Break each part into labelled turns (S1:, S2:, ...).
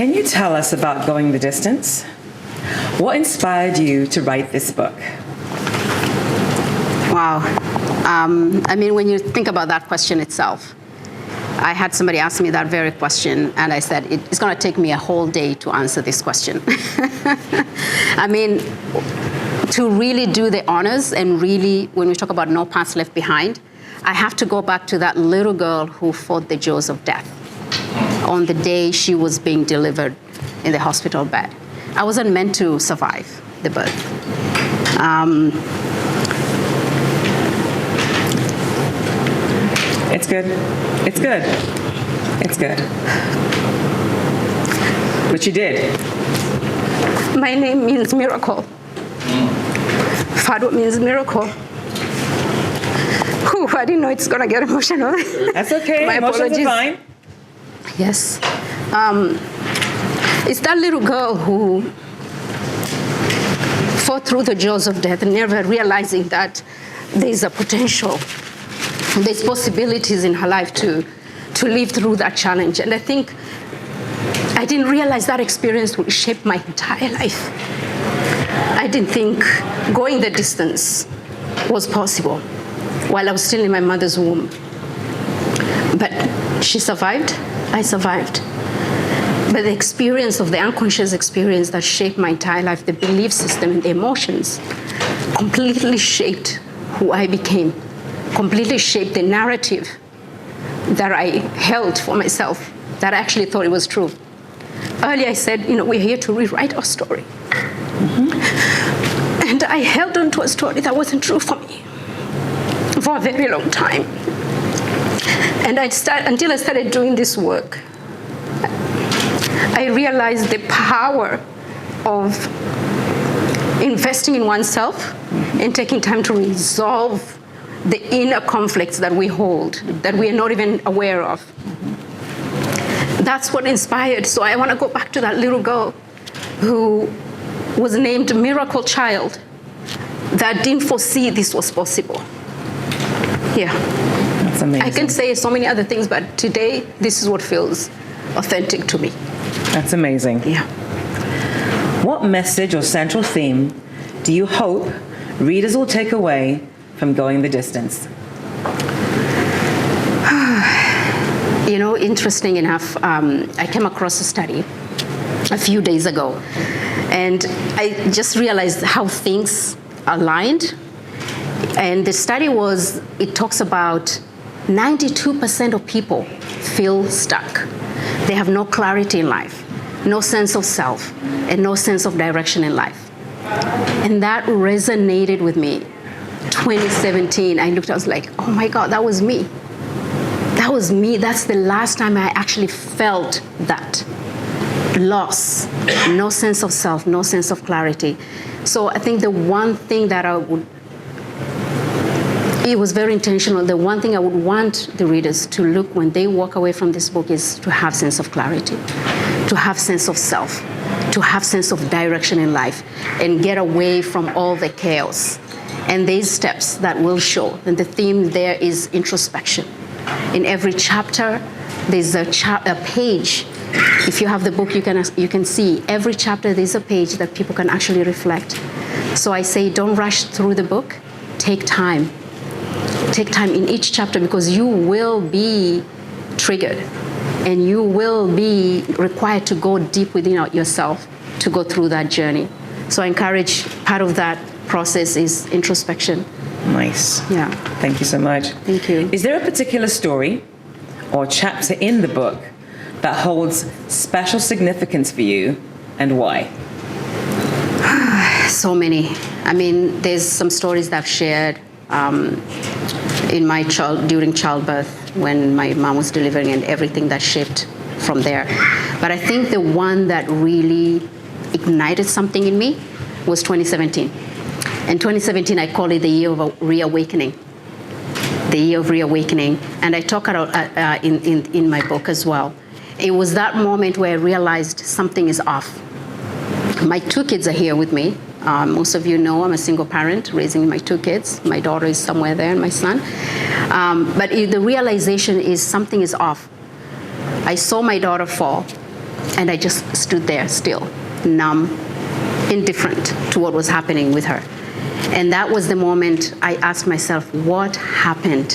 S1: Can you tell us about Going the Distance? What inspired you to write this book?
S2: Wow. When you think about that question itself, I had somebody ask me that very question, and I said, it's going to take me a whole day to answer this question. To really do the honors, and really, when we talk about no paths left behind, I have to go back to that little girl who fought the jaws of death on the day she was being delivered in the hospital bed. I wasn't meant to survive the birth.
S1: It's good. It's good. It's good. But you did.
S2: My name means miracle. Fadhwa means miracle. Whew, I didn't know it's going to get emotional.
S1: That's okay.
S2: My
S1: Emotions
S2: apologies.
S1: are fine.
S2: Yes. It's that little girl who fought through the jaws of death, never realizing that there's a potential, there's possibilities in her life to live through that challenge. And I think I didn't realize that experience would shape my entire life. I didn't think going the distance was possible while I was still in my mother's womb. But she survived, I survived. But the experience of the unconscious experience that shaped my entire life, the belief system and the emotions, completely shaped who I became, completely shaped the narrative that I held for myself, that I actually thought it was true. Earlier I said, we're here to rewrite our story. Mm-hmm. And I held on to a story that wasn't true for me for a very long time. And until I started doing this work, I realized the power of investing in oneself and taking time to resolve the inner conflicts that we hold, that we are not even aware of. That's what inspired. So I want to go back to that little girl who was named Miracle Child that didn't foresee this was possible. Yeah.
S1: That's amazing.
S2: I can say so many other things, but today, this is what feels authentic to me.
S1: That's amazing.
S2: Yeah.
S1: What message or central theme do you hope readers will take away from Going the Distance?
S2: Interesting enough, I came across a study a few days ago, and I just realized how things aligned. And the study it talks about 92% of people feel stuck. They have no clarity in life, no sense of self, and no sense of direction in life. And that resonated with me. 2017, I looked, I was like, oh my God, that was me. That was me. That's the last time I actually felt that loss, no sense of self, no sense of clarity. So I think the one thing that it was very intentional. The one thing I would want the readers to look when they walk away from this book is to have sense of clarity, to have sense of self, to have sense of direction in life, and get away from all the chaos. And these steps that will show. And the theme there is introspection. In every chapter, there's a page. If you have the book, you can see every chapter there's a page that people can actually reflect. So I say, don't rush through the book. Take time. Take time in each chapter, because you will be triggered and you will be required to go deep within yourself to go through that journey. So I encourage, part of that process is introspection.
S1: Nice.
S2: Yeah.
S1: Thank you so much.
S2: Thank you.
S1: Is there a particular story or chapter in the book that holds special significance for you, and why?
S2: So many. There's some stories that I've shared during childbirth, when my mom was delivering, and everything that shaped from there. But I think the one that really ignited something in me was 2017. In 2017, I call it the year of reawakening. The year of reawakening. And I talk about in my book as well. It was that moment where I realized something is off. My 2 kids are here with me. Most of you know I'm a single parent raising my 2 kids. My daughter is somewhere there and my son. But the realization is something is off. I saw my daughter fall And I just stood there still, numb, indifferent to what was happening with her. And that was the moment I asked myself, what happened?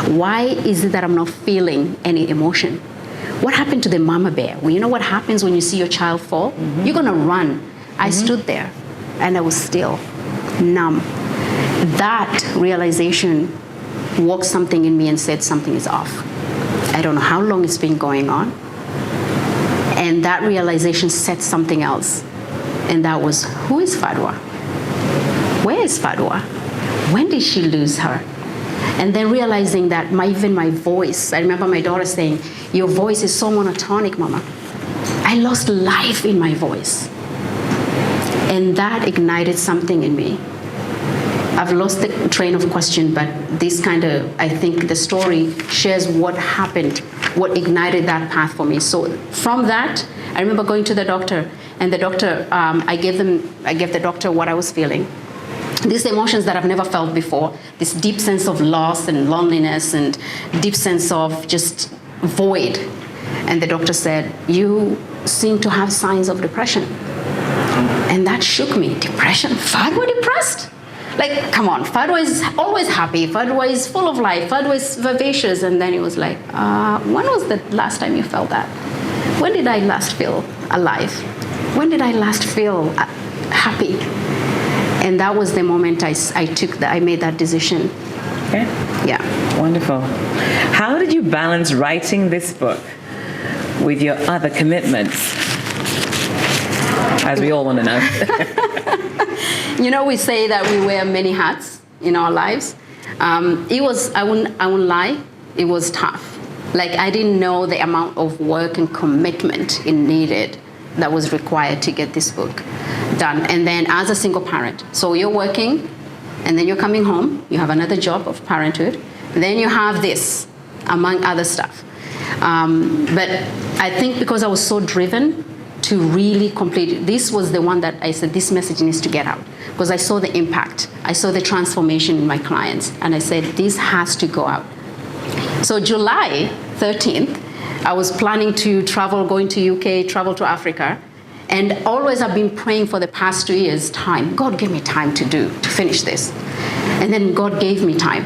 S2: Why is it that I'm not feeling any emotion? What happened to the mama bear? Well, you know what happens when you see your child fall? You're gonna run. I stood there and I was still, numb. That realization woke something in me and said something is off. I don't know how long it's been going on. And that realization said something else. And that was, who is Fadhwa? Where is Fadhwa? When did she lose her? And then realizing that even my voice, I remember my daughter saying, your voice is so monotonic, Mama. I lost life in my voice. And that ignited something in me. I've lost the train of question, but this I think the story shares what happened, what ignited that path for me. So from that, I remember going to the doctor, and the doctor, I gave the doctor what I was feeling. These emotions that I've never felt before, this deep sense of loss and loneliness and deep sense of just void. And the doctor said, you seem to have signs of depression. And that shook me. Depression? Fadhwa depressed? Like, come on, Fadhwa is always happy. Fadhwa is full of life. Fadhwa is vivacious. And then he was like, when was the last time you felt that? When did I last feel alive? When did I last feel happy? And that was the moment I made that decision.
S1: Okay.
S2: Yeah.
S1: Wonderful. How did you balance writing this book with your other commitments? As we all want to know.
S2: You know, we say that we wear many hats in our lives. It was, I won't lie, it was tough. Like, I didn't know the amount of work and commitment it needed that was required to get this book done. And then as a single parent, so you're working, and then you're coming home, you have another job of parenthood, and then you have this, among other stuff. But I think because I was so driven to really complete it, this was the one that I said, this message needs to get out. Because I saw the impact, I saw the transformation in my clients, and I said, this has to go out. So July 13th, I was planning to travel, going to UK, travel to Africa, and always I've been praying for the past 2 years, time. God, give me time to finish this. And then God gave me time.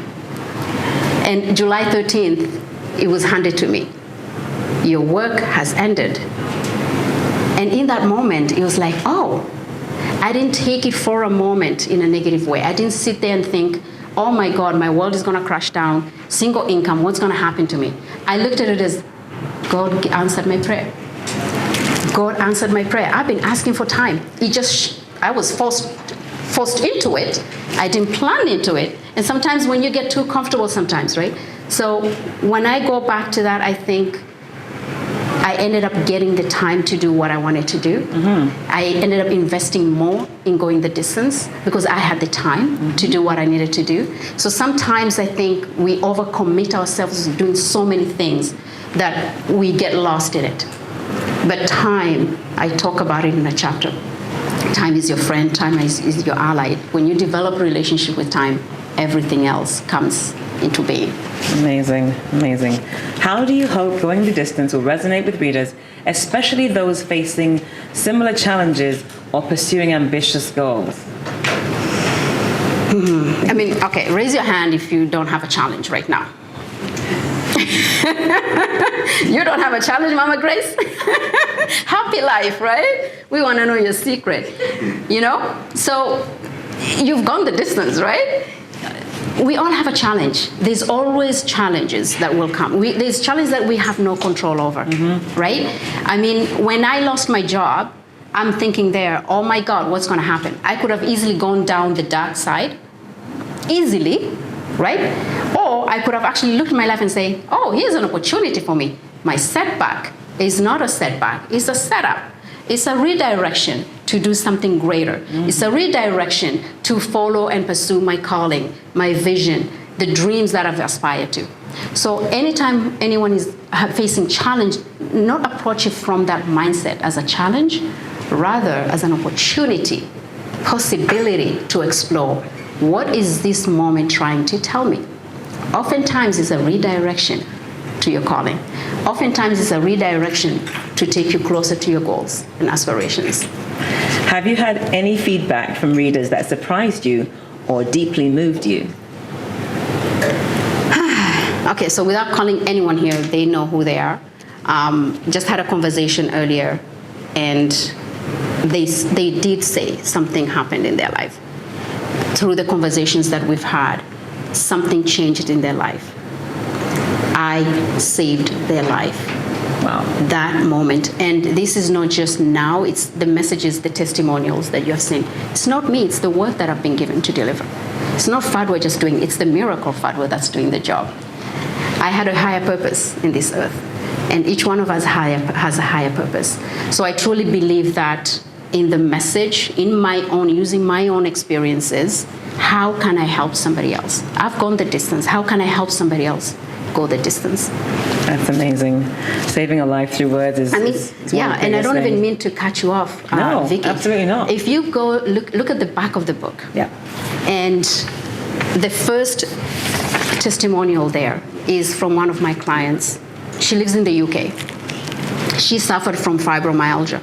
S2: And July 13th, it was handed to me. Your work has ended. And in that moment, it was like, oh, I didn't take it for a moment in a negative way. I didn't sit there and think, oh my God, my world is gonna crash down, single income, what's gonna happen to me? I looked at it as, God answered my prayer. God answered my prayer. I've been asking for time. I was forced into it. I didn't plan into it. And sometimes when you get too comfortable sometimes, right? So when I go back to that, I think I ended up getting the time to do what I wanted to do. I ended up investing more in going the distance because I had the time to do what I needed to do. So sometimes I think we overcommit ourselves doing so many things that we get lost in it. But time, I talk about it in a chapter. Time is your friend, time is your ally. When you develop a relationship with time, everything else comes into being.
S1: Amazing, amazing. How do you hope Going the Distance will resonate with readers, especially those facing similar challenges or pursuing ambitious goals?
S2: I mean, okay, raise your hand if you don't have a challenge right now. You don't have a challenge, Mama Grace? Happy life, right? We want to know your secret, you know? So you've gone the distance, right? We all have a challenge. There's always challenges that will come. There's challenges that we have no control over, right? I mean, when I lost my job, I'm thinking there, oh my God, what's going to happen? I could have easily gone down the dark side, easily, right? Or I could have actually looked at my life and say, oh, here's an opportunity for me. My setback is not a setback, it's a setup. It's a redirection to do something greater. It's a redirection to follow and pursue my calling, my vision, the dreams that I've aspired to. So anytime anyone is facing challenge, not approach it from that mindset as a challenge, rather as an opportunity, possibility to explore. What is this moment trying to tell me? Oftentimes it's a redirection to your calling. Oftentimes it's a redirection to take you closer to your goals and aspirations.
S1: Have you had any feedback from readers that surprised you or deeply moved you?
S2: Okay, so without calling anyone here, they know who they are. Just had a conversation earlier, and they did say something happened in their life. Through the conversations that we've had, something changed in their life. I saved their life.
S1: Wow.
S2: That moment. And this is not just now, it's the messages, the testimonials that you have seen. It's not me, it's the work that I've been given to deliver. It's not Fadhwa just doing, it's the miracle Fadhwa that's doing the job. I had a higher purpose in this earth, and each one of us has a higher purpose. So I truly believe that in the message, using my own experiences, how can I help somebody else? I've gone the distance. How can I help somebody else go the distance?
S1: That's amazing. Saving a life through words is.
S2: Yeah, and I don't even mean to cut you off,
S1: No,
S2: Vicky.
S1: absolutely not.
S2: If you go look at the back of the book,
S1: Yeah.
S2: and the first testimonial there is from one of my clients. She lives in the UK. She suffered from fibromyalgia.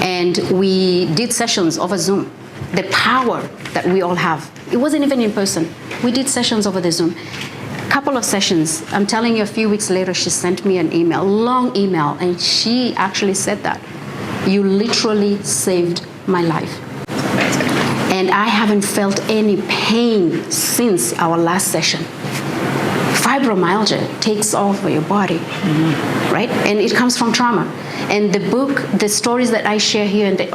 S2: And we did sessions over Zoom. The power that we all have. It wasn't even in person. We did sessions over the Zoom. Couple of sessions. I'm telling you, a few weeks later, she sent me an email, long email, and she actually said that. You literally saved my life. And I haven't felt any pain since our last session. Fibromyalgia takes over your body, right? And it comes from trauma. And the book, the stories that I share here, and the